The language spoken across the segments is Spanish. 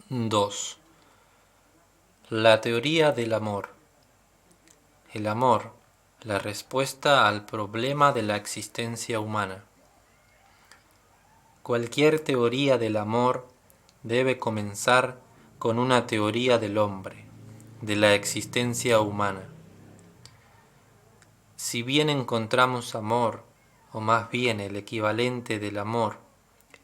2. La teoría del amor. El amor, la respuesta al problema de la existencia humana. Cualquier teoría del amor debe comenzar con una teoría del hombre, de la existencia humana. Si bien encontramos amor, o más bien el equivalente del amor,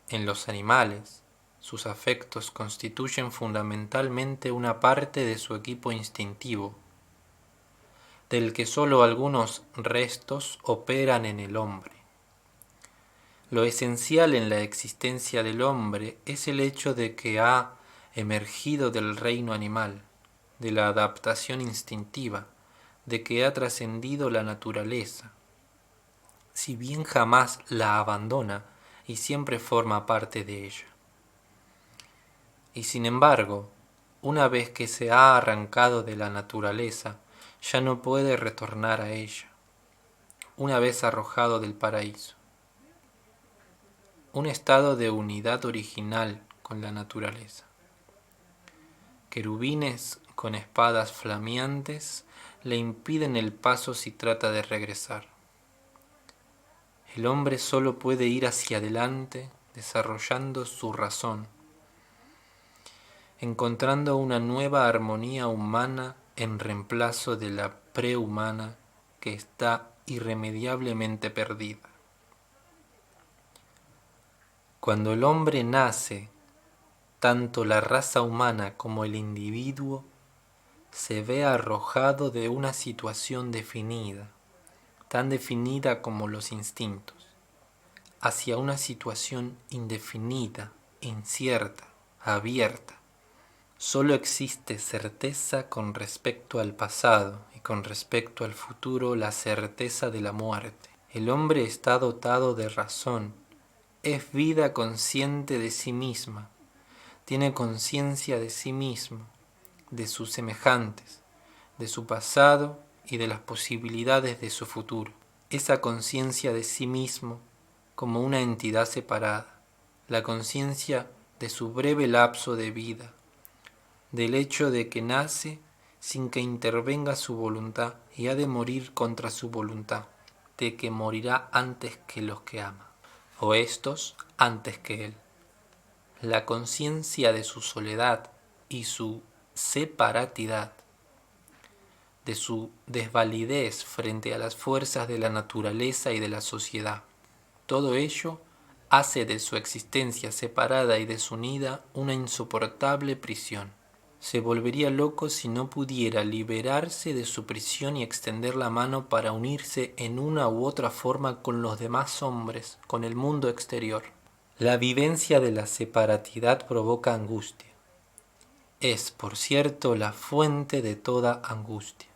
en los animales, sus afectos constituyen fundamentalmente una parte de su equipo instintivo, del que sólo algunos restos operan en el hombre. Lo esencial en la existencia del hombre es el hecho de que ha emergido del reino animal, de la adaptación instintiva, de que ha trascendido la naturaleza, si bien jamás la abandona y siempre forma parte de ella. Y sin embargo, una vez que se ha arrancado de la naturaleza, ya no puede retornar a ella, una vez arrojado del paraíso. Un estado de unidad original con la naturaleza. Querubines con espadas flameantes le impiden el paso si trata de regresar. El hombre solo puede ir hacia adelante desarrollando su razón, encontrando una nueva armonía humana en reemplazo de la prehumana que está irremediablemente perdida. Cuando el hombre nace, tanto la raza humana como el individuo se ve arrojado de una situación definida, tan definida como los instintos, hacia una situación indefinida, incierta, abierta. Solo existe certeza con respecto al pasado y con respecto al futuro la certeza de la muerte. El hombre está dotado de razón, es vida consciente de sí misma, tiene conciencia de sí mismo, de sus semejantes, de su pasado y de las posibilidades de su futuro. Esa conciencia de sí mismo como una entidad separada, la conciencia de su breve lapso de vida, del hecho de que nace sin que intervenga su voluntad y ha de morir contra su voluntad, de que morirá antes que los que ama, o estos antes que él. La conciencia de su soledad y su separatidad, de su desvalidez frente a las fuerzas de la naturaleza y de la sociedad. Todo ello hace de su existencia separada y desunida una insoportable prisión. Se volvería loco si no pudiera liberarse de su prisión y extender la mano para unirse en una u otra forma con los demás hombres, con el mundo exterior. La vivencia de la separatidad provoca angustia. Es, por cierto, la fuente de toda angustia.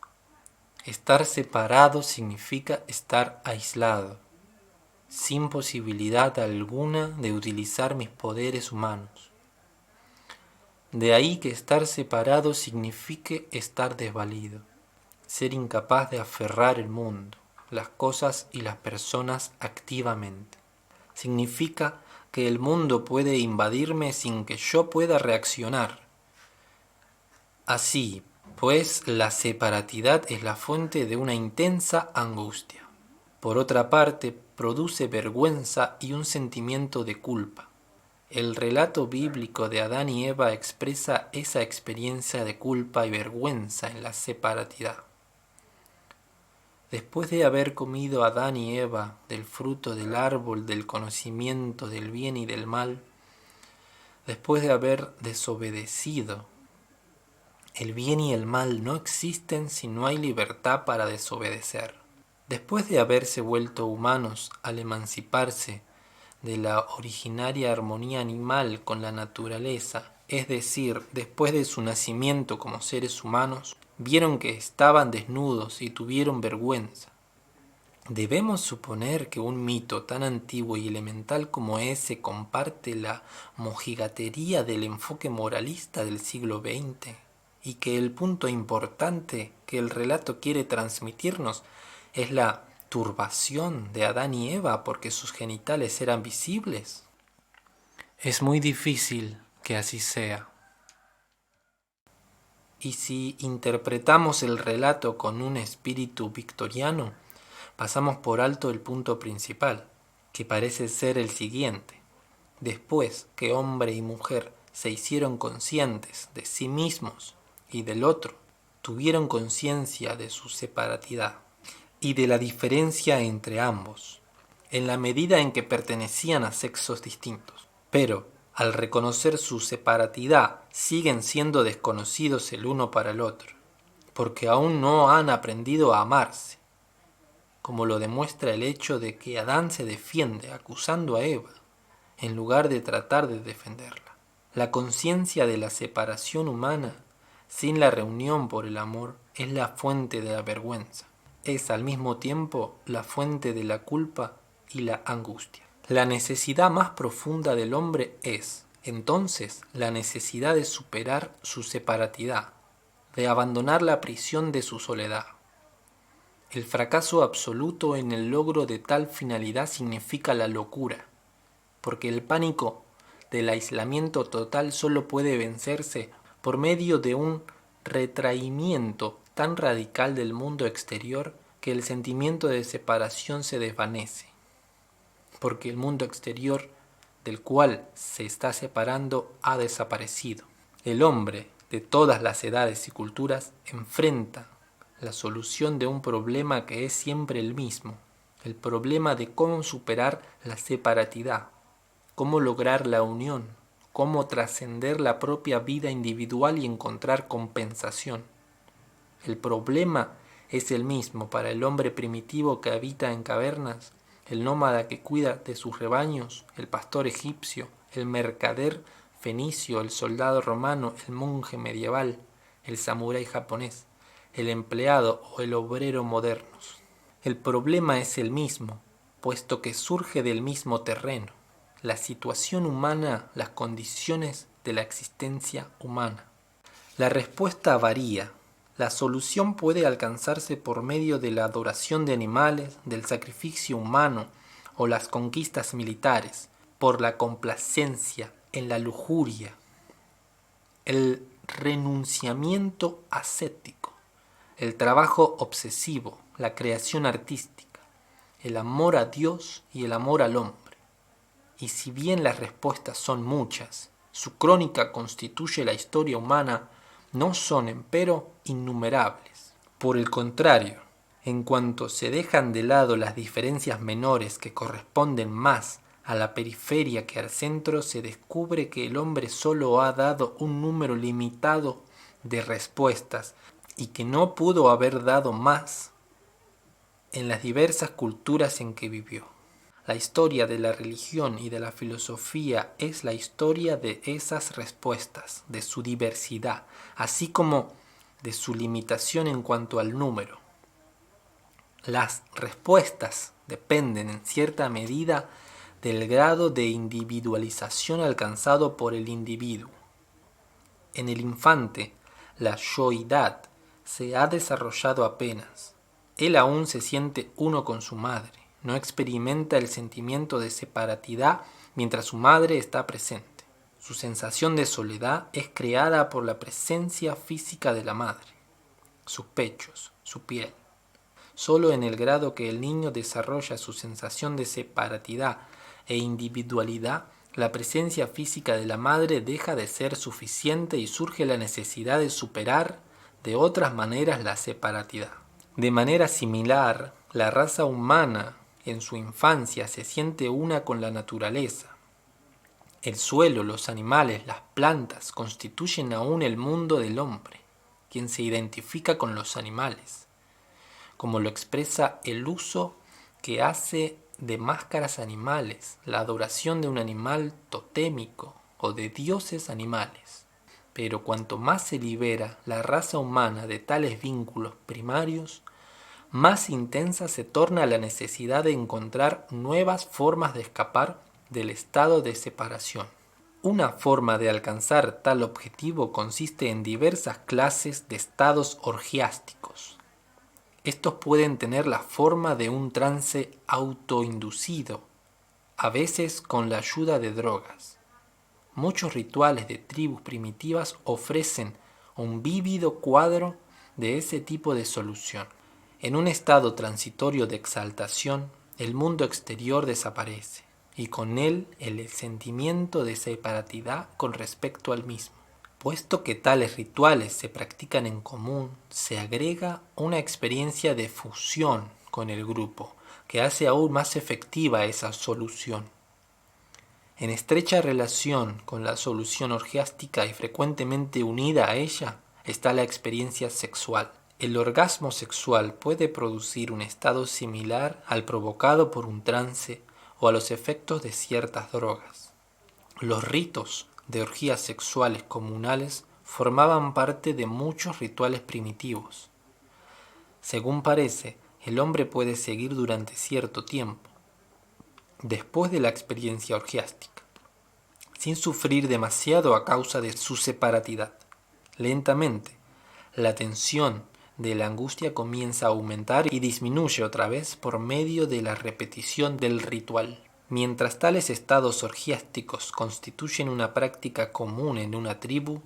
Estar separado significa estar aislado, sin posibilidad alguna de utilizar mis poderes humanos. De ahí que estar separado signifique estar desvalido, ser incapaz de aferrar el mundo, las cosas y las personas activamente. Significa que el mundo puede invadirme sin que yo pueda reaccionar. Así, pues, la separatidad es la fuente de una intensa angustia. Por otra parte, produce vergüenza y un sentimiento de culpa. El relato bíblico de Adán y Eva expresa esa experiencia de culpa y vergüenza en la separatidad. Después de haber comido Adán y Eva del fruto del árbol del conocimiento del bien y del mal, después de haber desobedecido, el bien y el mal no existen si no hay libertad para desobedecer. Después de haberse vuelto humanos al emanciparse de la originaria armonía animal con la naturaleza, es decir, después de su nacimiento como seres humanos, vieron que estaban desnudos y tuvieron vergüenza. ¿Debemos suponer que un mito tan antiguo y elemental como ese comparte la mojigatería del enfoque moralista del siglo XX? Y que el punto importante que el relato quiere transmitirnos es la turbación de Adán y Eva porque sus genitales eran visibles. Es muy difícil que así sea. Y si interpretamos el relato con un espíritu victoriano, pasamos por alto el punto principal, que parece ser el siguiente. Después que hombre y mujer se hicieron conscientes de sí mismos y del otro, tuvieron conciencia de su separatidad y de la diferencia entre ambos, en la medida en que pertenecían a sexos distintos. Pero, al reconocer su separatidad, siguen siendo desconocidos el uno para el otro, porque aún no han aprendido a amarse, como lo demuestra el hecho de que Adán se defiende acusando a Eva, en lugar de tratar de defenderla. La conciencia de la separación humana, sin la reunión por el amor, es la fuente de la vergüenza. Es al mismo tiempo la fuente de la culpa y la angustia. La necesidad más profunda del hombre es, entonces, la necesidad de superar su separatidad, de abandonar la prisión de su soledad. El fracaso absoluto en el logro de tal finalidad significa la locura, porque el pánico del aislamiento total solo puede vencerse por medio de un retraimiento tan radical del mundo exterior que el sentimiento de separación se desvanece, porque el mundo exterior del cual se está separando ha desaparecido. El hombre de todas las edades y culturas enfrenta la solución de un problema que es siempre el mismo, el problema de cómo superar la separatidad, cómo lograr la unión, cómo trascender la propia vida individual y encontrar compensación. El problema es el mismo para el hombre primitivo que habita en cavernas, el nómada que cuida de sus rebaños, el pastor egipcio, el mercader fenicio, el soldado romano, el monje medieval, el samurái japonés, el empleado o el obrero modernos. El problema es el mismo, puesto que surge del mismo terreno, la situación humana, las condiciones de la existencia humana. La respuesta varía. La solución puede alcanzarse por medio de la adoración de animales, del sacrificio humano o las conquistas militares, por la complacencia en la lujuria, el renunciamiento ascético, el trabajo obsesivo, la creación artística, el amor a Dios y el amor al hombre. Y si bien las respuestas son muchas, su crónica constituye la historia humana, no son, empero, innumerables. Por el contrario, en cuanto se dejan de lado las diferencias menores que corresponden más a la periferia que al centro, se descubre que el hombre solo ha dado un número limitado de respuestas y que no pudo haber dado más en las diversas culturas en que vivió. La historia de la religión y de la filosofía es la historia de esas respuestas, de su diversidad, así como de su limitación en cuanto al número. Las respuestas dependen en cierta medida del grado de individualización alcanzado por el individuo. En el infante, la yoidad se ha desarrollado apenas. Él aún se siente uno con su madre. No experimenta el sentimiento de separatidad mientras su madre está presente. Su sensación de soledad es creada por la presencia física de la madre, sus pechos, su piel. Solo en el grado que el niño desarrolla su sensación de separatidad e individualidad, la presencia física de la madre deja de ser suficiente y surge la necesidad de superar de otras maneras la separatidad. De manera similar, la raza humana en su infancia se siente una con la naturaleza. El suelo, los animales, las plantas constituyen aún el mundo del hombre, quien se identifica con los animales, como lo expresa el uso que hace de máscaras animales, la adoración de un animal totémico o de dioses animales. Pero cuanto más se libera la raza humana de tales vínculos primarios, más intensa se torna la necesidad de encontrar nuevas formas de escapar del estado de separación. Una forma de alcanzar tal objetivo consiste en diversas clases de estados orgiásticos. Estos pueden tener la forma de un trance autoinducido, a veces con la ayuda de drogas. Muchos rituales de tribus primitivas ofrecen un vívido cuadro de ese tipo de solución. En un estado transitorio de exaltación, el mundo exterior desaparece, y con él el sentimiento de separatidad con respecto al mismo. Puesto que tales rituales se practican en común, se agrega una experiencia de fusión con el grupo, que hace aún más efectiva esa solución. En estrecha relación con la solución orgiástica y frecuentemente unida a ella está la experiencia sexual. El orgasmo sexual puede producir un estado similar al provocado por un trance o a los efectos de ciertas drogas. Los ritos de orgías sexuales comunales formaban parte de muchos rituales primitivos. Según parece, el hombre puede seguir durante cierto tiempo, después de la experiencia orgiástica, sin sufrir demasiado a causa de su separatidad. Lentamente, la tensión de la angustia comienza a aumentar y disminuye otra vez por medio de la repetición del ritual. Mientras tales estados orgiásticos constituyen una práctica común en una tribu,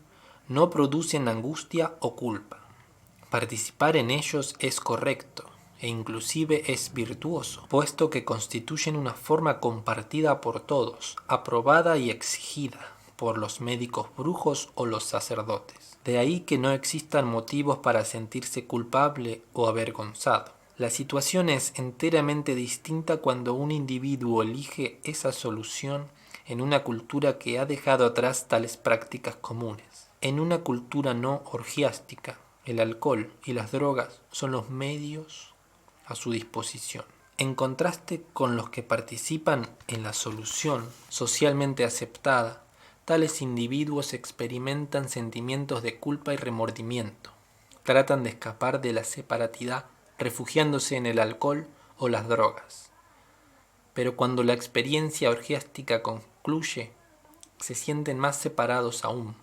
no producen angustia o culpa. Participar en ellos es correcto e inclusive es virtuoso, puesto que constituyen una forma compartida por todos, aprobada y exigida por los médicos brujos o los sacerdotes. De ahí que no existan motivos para sentirse culpable o avergonzado. La situación es enteramente distinta cuando un individuo elige esa solución en una cultura que ha dejado atrás tales prácticas comunes. En una cultura no orgiástica, el alcohol y las drogas son los medios a su disposición. En contraste con los que participan en la solución socialmente aceptada, tales individuos experimentan sentimientos de culpa y remordimiento. Tratan de escapar de la separatidad refugiándose en el alcohol o las drogas. Pero cuando la experiencia orgiástica concluye, se sienten más separados aún.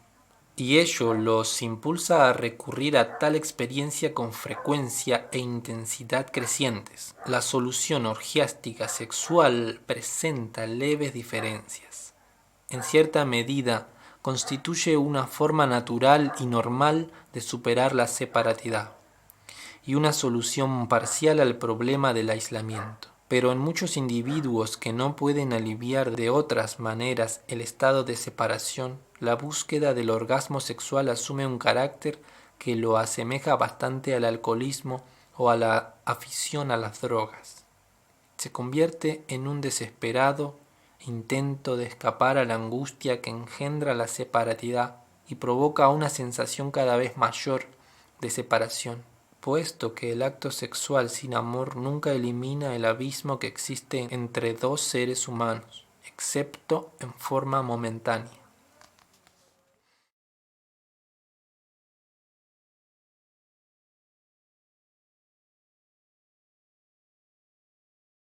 Y ello los impulsa a recurrir a tal experiencia con frecuencia e intensidad crecientes. La solución orgiástica sexual presenta leves diferencias. En cierta medida, constituye una forma natural y normal de superar la separatidad y una solución parcial al problema del aislamiento. Pero en muchos individuos que no pueden aliviar de otras maneras el estado de separación, la búsqueda del orgasmo sexual asume un carácter que lo asemeja bastante al alcoholismo o a la afición a las drogas. Se convierte en un desesperado intento de escapar a la angustia que engendra la separatidad y provoca una sensación cada vez mayor de separación, puesto que el acto sexual sin amor nunca elimina el abismo que existe entre dos seres humanos, excepto en forma momentánea.